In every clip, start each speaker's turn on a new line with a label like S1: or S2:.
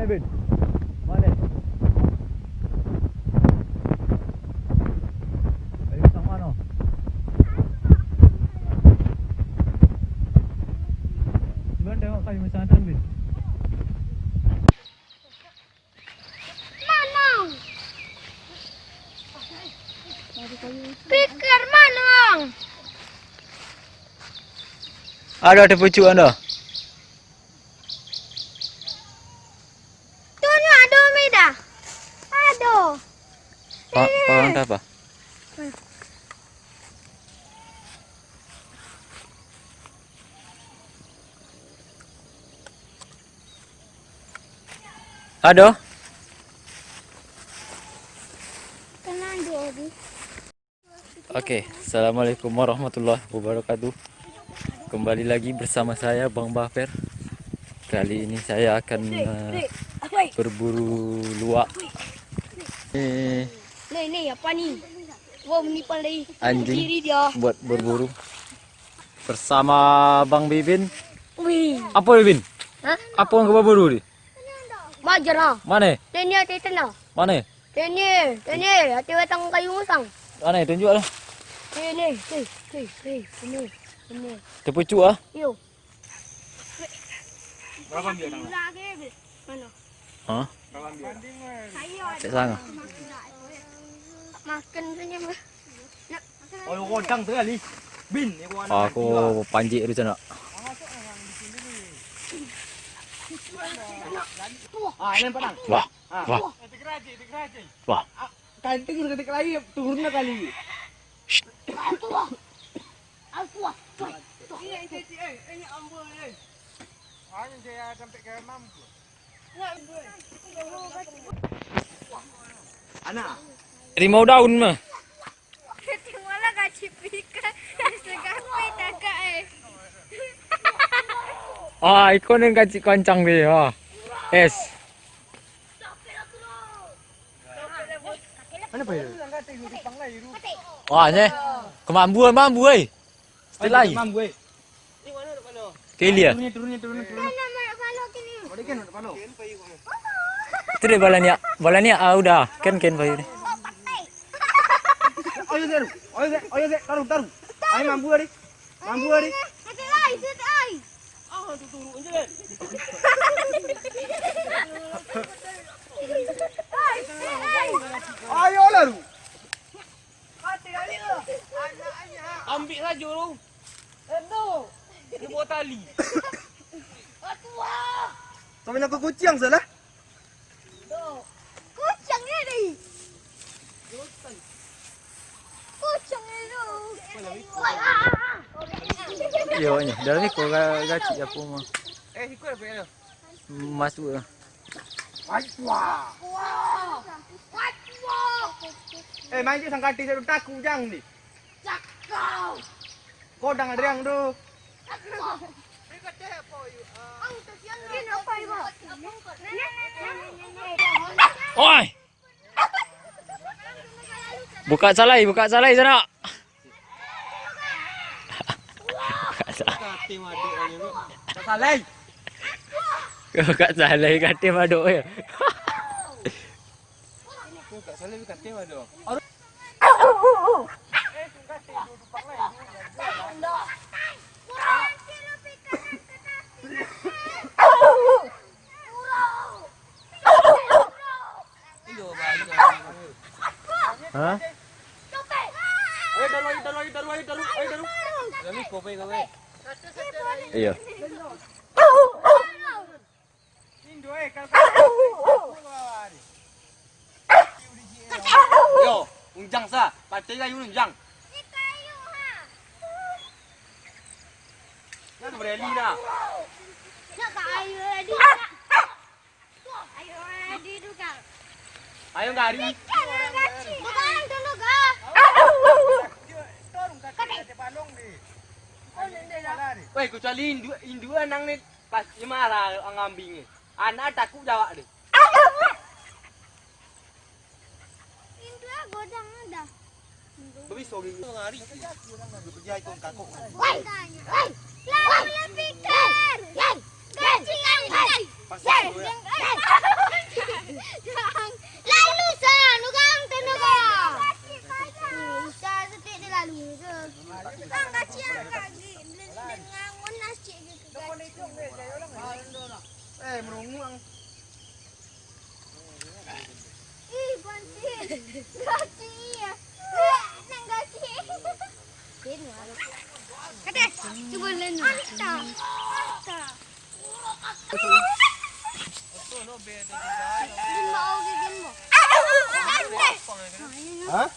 S1: Bin? Mana? Kayu musang mana? Cuba tengok kayu musang atas, Bin.
S2: Mana? Pikir mana?
S1: Ada pucuk anda.
S2: Tunya ada mida. Ada.
S1: Pohon apa? Ada?
S2: Tenang dia.
S1: Oke, assalamualaikum warahmatullahi wabarakatuh. Kembali lagi bersama saya Bang Baper. Kali ini saya akan berburu luwak.
S2: Nih apa nih? Wow, menipal dari
S1: Anjing
S2: diri dia.
S1: buat berburu bersama Bang Bibin.
S2: Wih.
S1: Apa Bibin?
S2: Hah?
S1: Apa yang kau berburu ni?
S2: Majara.
S1: Mana?
S2: Ini hati tenang.
S1: Mana?
S2: Ini hati batang kayu musang.
S1: Mana? Tunjuklah.
S2: Ini.
S1: Terpucuk ah.
S2: Yo.
S3: Berapa ambil tang?
S2: Mana?
S1: Hah?
S3: Berapa ambil?
S1: Tak sangat.
S2: Makan saja mah.
S3: Oh, kodang sekali. Bin, ni gua
S1: Aku panjik tu nak.
S3: ini padang.
S1: Wah. Wah. Wah.
S3: Kanting ketik lagi turun kali. Anak.
S1: Rimau daun mah.
S2: Malah gaji pika. Segapai tagak
S1: Ah, ikon yang kacik kancang dia. Ah. Es.
S3: Mana pergi?
S1: Wah, ni. Kemambu oi. Setelah lagi.
S3: Mam gue.
S1: Kelia.
S3: Turunnya.
S1: Itu dia balanya udah. Ken bayu ni.
S3: Ayo, taruh. Ayo mambu hari. Ayo lalu. Ambil saja lu. Dia bawa tali. Sampai nak kucing salah.
S2: Kucing ni. Kucing itu.
S1: Yo ni. Dalam ni kau kacik apa mah.
S3: Ikut apa ya?
S1: Masuk lah.
S3: Wah. Main je sangkati saya takku jang ni.
S2: Cakau.
S3: Kodang ada yang tu.
S1: Oi. Buka salai sana.
S3: Salai.
S1: Buka salai kate maduk ya.
S3: Buka salai kate mado.
S1: Hah?
S3: Ayo, Kami kopi.
S1: Iya.
S3: Yo, unjang sa. Pakai kayu unjang. Nak berani dah. Ayo gari. Weh, kecuali induan nang ni pasti marah ang ambing ni. Anak takut jawab dia. Tapi sorry. Ngari. Kerja itu kakak.
S2: Lalu pikir. Kacing.
S3: Pasal
S2: Lalu sana, nugang tenaga. Bisa setik dia lalu ke. Ang kacil lagi dengan monas cik gitu.
S3: Merungu ang
S2: Ih, banci. Gaci ya. Nang gaci. Kata, cuba lenu. Anta. Gimbo oke gimbo.
S3: Hah?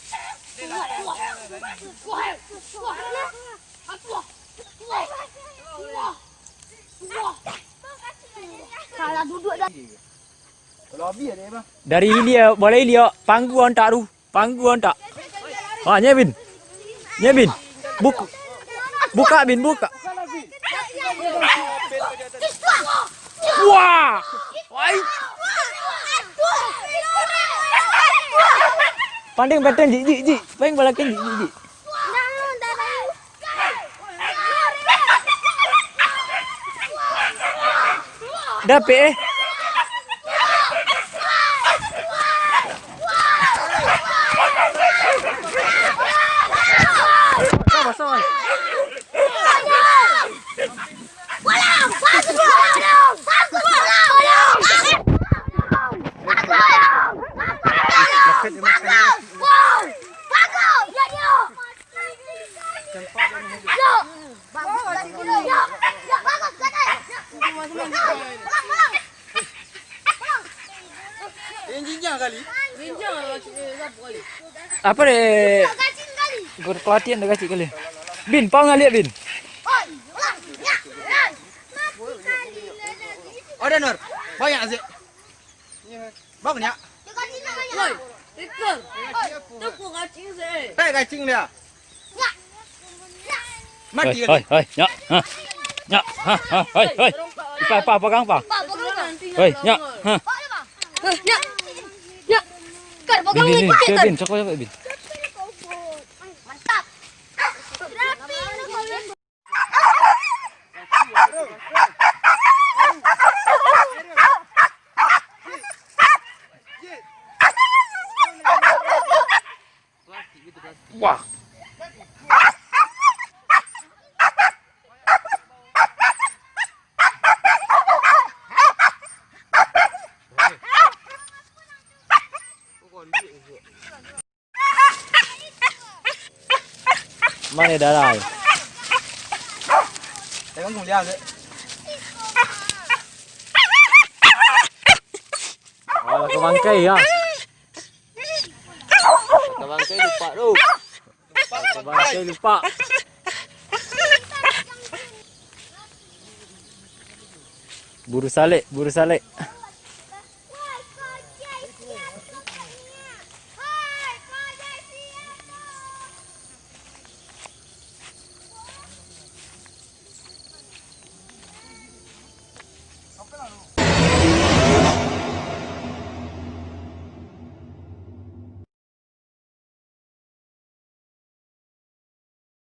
S2: Kalau duduk dah.
S3: Lobby ada apa?
S1: Dari Ilya, boleh Ilya, pangguan tak ru, pangguan tak. Ah, Nyebin, Nyebin, buka Bin, buka. Wah, wah, pandai betul ji, pengen balakin ji. Dapat Sama.
S3: Enjinnya kali.
S1: Apa deh? Gue pelatihan dah kacik kali. Bin, pau ngaliat Bin.
S3: Ada Nur. Banyak sih. Banyak.
S4: Woi, ikut. Tuku kacing sih.
S3: Teh kacing dia. Mati
S1: Hoi,
S3: kali.
S1: nyak, hoi. Apa pegang apa? Hoi, nyak, Bin, coba Bin.
S2: Mantap. Rapi lu kau.
S1: Wah. Mana darah?
S3: Tengok cùng lihat sih.
S1: Oh, ke bangkai ya.
S3: Ke bangkai lupa tu.
S1: Ke bangkai lupa. Buru salek.